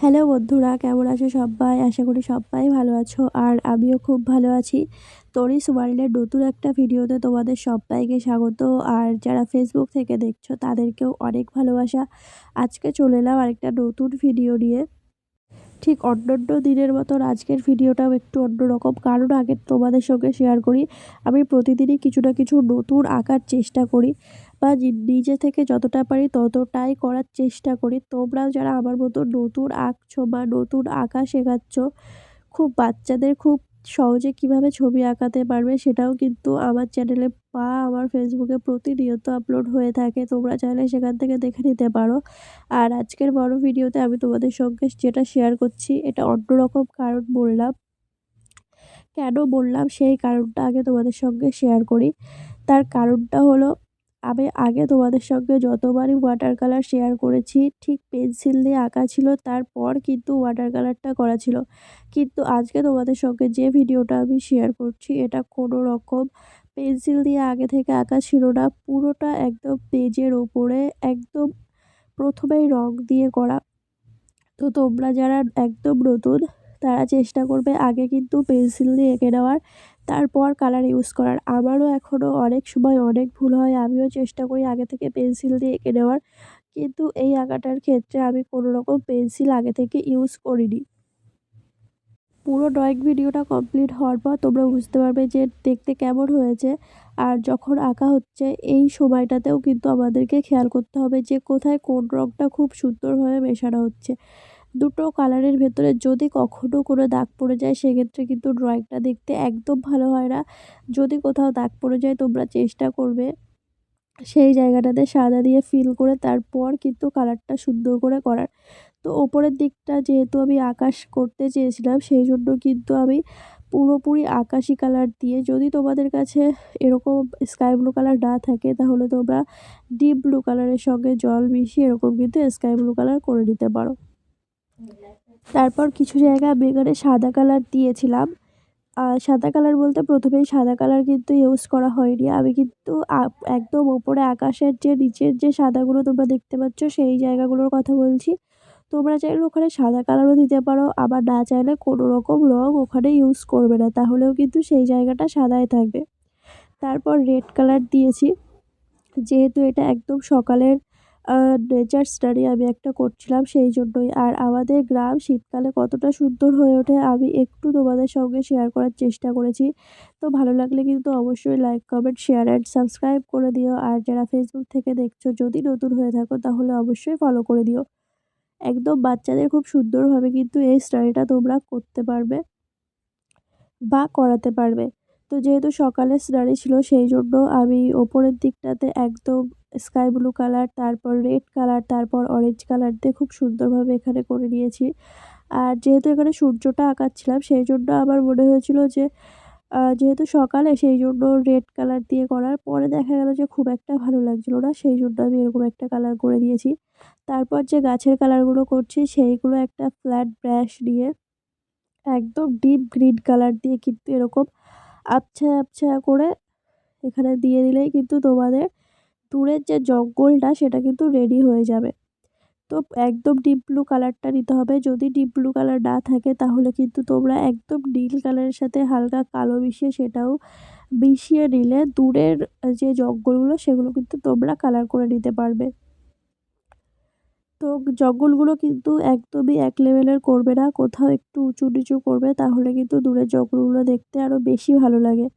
Hello বন্ধুরা, কেমন আছো সবাই? আশা করি সবাই ভালো আছো আর আমিও খুব ভালো আছি। তরিস ওয়ার্ল্ডের নতুন একটা ভিডিওতে তোমাদের সবাইকে স্বাগত। আর যারা ফেসবুক থেকে দেখছো তাদেরকেও অনেক ভালোবাসা। আজকে চলে এলাম আরেকটা নতুন ভিডিও নিয়ে। ঠিক অন্যান্য দিনের মতন আজকের ভিডিওটাও একটু অন্যরকম, কারণ আগে তোমাদের সঙ্গে শেয়ার করি আমি প্রতিদিনই কিছু না কিছু নতুন আঁকার চেষ্টা করি, বা নিজে থেকে যতটা পারি ততটাই করার চেষ্টা করি। তোমরাও যারা আমার মতো নতুন আঁকছো বা নতুন আঁকা শেখাচ্ছ, খুব বাচ্চাদের খুব সহজে কিভাবে ছবি আঁকাতে পারবে সেটাও কিন্তু আমার চ্যানেলে বা আমার ফেসবুকে প্রতিনিয়ত আপলোড হয়ে থাকে। তোমরা চাইলে সেখান থেকে দেখে নিতে পারো। আর আজকের বড় ভিডিওতে আমি তোমাদের সঙ্গে যেটা শেয়ার করছি এটা অন্যরকম কারণ বললাম। কেন বললাম সেই কারণটা আগে তোমাদের সঙ্গে শেয়ার করি। তার কারণটা হলো, আমি আগে তোমাদের সঙ্গে যতবারই ওয়াটার কালার শেয়ার করেছি ঠিক পেন্সিল দিয়ে আঁকা ছিল, তারপর কিন্তু ওয়াটার কালারটা করা ছিল। কিন্তু আজকে তোমাদের সঙ্গে যে ভিডিওটা আমি শেয়ার করছি এটা কোনো রকম পেন্সিল দিয়ে আগে থেকে আঁকা ছিল না, পুরোটা একদম পেজের ওপরে একদম প্রথমেই রং দিয়ে করা। তো তোমরা যারা একদম নতুন তারা চেষ্টা করবে আগে কিন্তু পেন্সিল দিয়ে এঁকে নেওয়ার, তারপর কালার ইউজ করার। আমারও এখনও অনেক সময় অনেক ভুল হয়, আমিও চেষ্টা করি আগে থেকে পেন্সিল দিয়ে এঁকে নেওয়ার, কিন্তু এই আঁকাটার ক্ষেত্রে আমি কোনো রকম পেন্সিল আগে থেকে ইউজ করিনি। পুরো ড্রয়িং ভিডিওটা কমপ্লিট হওয়ার পর তোমরা বুঝতে পারবে যে দেখতে কেমন হয়েছে। আর যখন আঁকা হচ্ছে এই সময়টাতেও কিন্তু আমাদেরকে খেয়াল করতে হবে যে কোথায় কোন রঙটা খুব সুন্দরভাবে মেশানো হচ্ছে। দুটো কালারের ভেতরে যদি কখনো কোনো দাগ পড়ে যায় সেক্ষেত্রে কিন্তু ড্রয়িংটা দেখতে একদম ভালো হয় না। যদি কোথাও দাগ পড়ে যায় তোমরা চেষ্টা করবে সেই জায়গাটাতে সাদা দিয়ে ফিল করে তারপর কিন্তু কালারটা সুন্দর করে করার। তো ওপরের দিকটা যেহেতু আমি আকাশ করতে চেয়েছিলাম সেই জন্য কিন্তু আমি পুরোপুরি আকাশি কালার দিয়ে, যদি তোমাদের কাছে এরকম স্কাই ব্লু কালার না থাকে তাহলে তোমরা ডিপ ব্লু কালারের সঙ্গে জল মিশিয়ে এরকম কিন্তু স্কাই ব্লু কালার করে নিতে পারো। তারপর কিছু জায়গায় আমি এখানে সাদা কালার দিয়েছিলাম। সাদা কালার বলতে প্রথমেই সাদা কালার কিন্তু ইউজ করা হয়নি। আমি কিন্তু একদম ওপরে আকাশের যে নিচের যে সাদাগুলো তোমরা দেখতে পাচ্ছ সেই জায়গাগুলোর কথা বলছি। তোমরা চাইলে ওখানে সাদা কালারও দিতে পারো, আবার না চাইলে কোনো রকম রং ওখানে ইউজ করবে না, তাহলেও কিন্তু সেই জায়গাটা সাদাই থাকবে। তারপর রেড কালার দিয়েছি, যেহেতু এটা একদম সকালের নেচার স্টাডি আমি একটা করছিলাম সেই জন্যই। আর আমাদের গ্রাম শীতকালে কতটা সুন্দর হয়ে ওঠে আমি একটু তোমাদের সঙ্গে শেয়ার করার চেষ্টা করেছি। তো ভালো লাগলে কিন্তু অবশ্যই like, comment, share and subscribe করে দিও। আর যারা ফেসবুক থেকে দেখছো যদি নতুন হয়ে থাকো তাহলে অবশ্যই ফলো করে দিও। একদম বাচ্চাদের খুব সুন্দরভাবে কিন্তু এই স্টাডিটা তোমরা করতে পারবে বা করাতে পারবে। তো যেহেতু সকালে সিনারি ছিল সেই জন্য আমি ওপরের দিকটাতে একদম স্কাই ব্লু কালার, তারপর রেড কালার, তারপর অরেঞ্জ কালার দিয়ে খুব সুন্দরভাবে এখানে করে নিয়েছি। আর যেহেতু এখানে সূর্যটা আঁকাচ্ছিলাম সেই জন্য আমার মনে হয়েছিল যে যেহেতু সকালে সেই জন্য রেড কালার দিয়ে করার পরে দেখা গেল যে খুব একটা ভালো লাগছিল না, সেই জন্য আমি এরকম একটা কালার করে দিয়েছি। তারপর যে গাছের কালারগুলো করছি সেইগুলো একটা ফ্ল্যাট ব্রাশ নিয়ে একদম ডিপ গ্রিন কালার দিয়ে কিন্তু এরকম আবছা আবছা করে এখানে দিয়ে দিলেই কিন্তু তোমাদের দূরের যে জঙ্গলটা সেটা কিন্তু রেডি হয়ে যাবে। তো একদম ডিপ ব্লু কালারটা নিতে হবে, যদি ডিপ ব্লু কালার না থাকে তাহলে কিন্তু তোমরা একদম নীল কালারের সাথে হালকা কালো মিশিয়ে সেটাও মিশিয়ে নিলে দূরের যে জঙ্গলগুলো সেগুলো কিন্তু তোমরা কালার করে নিতে পারবে। তো জঙ্গলগুলো কিন্তু একদমই এক লেভেলের করবে না, কোথাও একটু উঁচু নিচু করবে, তাহলে কিন্তু দূরের জঙ্গলগুলো দেখতে আরও বেশি ভালো লাগে।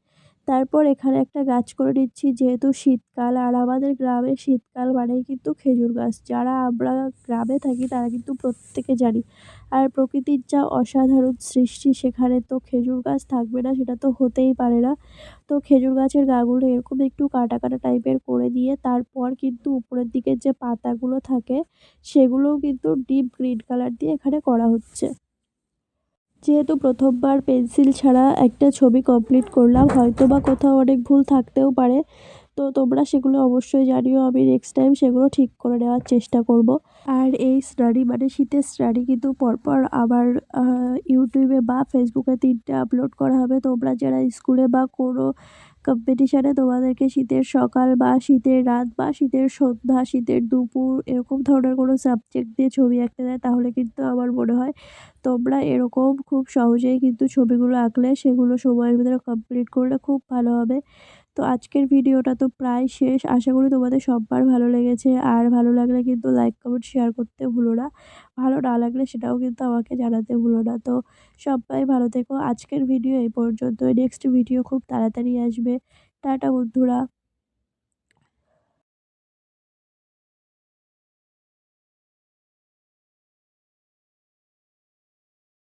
তারপর এখানে একটা গাছ করে নিচ্ছি, যেহেতু শীতকাল আর আমাদের গ্রামে শীতকাল মানেই কিন্তু খেজুর গাছ। যারা আমরা গ্রামে থাকি তারা কিন্তু প্রত্যেকে জানি। আর প্রকৃতির যা অসাধারণ সৃষ্টি সেখানে তো খেজুর গাছ থাকবে না সেটা তো হতেই পারে না। তো খেজুর গাছের গাগুলো এরকম একটু কাটা কাটা টাইপের করে দিয়ে তারপর কিন্তু উপরের দিকের যে পাতাগুলো থাকে সেগুলোও কিন্তু ডিপ গ্রিন কালার দিয়ে এখানে করা হচ্ছে। যেহেতু প্রথমবার পেন্সিল ছাড়া একটা ছবি কমপ্লিট করলাম, হয়তো বা কোথাও অনেক ভুল থাকতেও পারে, তো তোমরা সেগুলো অবশ্যই জানিও, আমি নেক্সট টাইম সেগুলো ঠিক করে নেওয়ার চেষ্টা করব। আর এই স্টাডি মানে শীতের স্টাডি কিন্তু পরপর আবার ইউটিউবে বা ফেসবুকে 3টে আপলোড করা হবে। তোমরা যারা স্কুলে বা কোনো কম্পিটিশানে তোমাদেরকে শীতের সকাল বা শীতের রাত বা শীতের সন্ধ্যা, শীতের দুপুর এরকম ধরনের কোনো সাবজেক্ট দিয়ে ছবি আঁকতে দেয়, তাহলে কিন্তু আমার মনে হয় তোমরা এরকম খুব সহজেই কিন্তু ছবিগুলো আঁকলে সেগুলো সময়ের ভিতরে কমপ্লিট করলে খুব ভালো হবে। তো আজকের ভিডিওটা তো প্রায় শেষ। আশা করি তোমাদের সব্বার ভালো লেগেছে। আর ভালো লাগলে কিন্তু লাইক, কমেন্ট, শেয়ার করতে ভুলো না। ভালো না লাগলে সেটাও কিন্তু আমাকে জানাতে ভুলো না। তো সবাই ভালো থেকো। আজকের ভিডিও এই পর্যন্তই। নেক্সট ভিডিও খুব তাড়াতাড়ি আসবে। টাটা বন্ধুরা।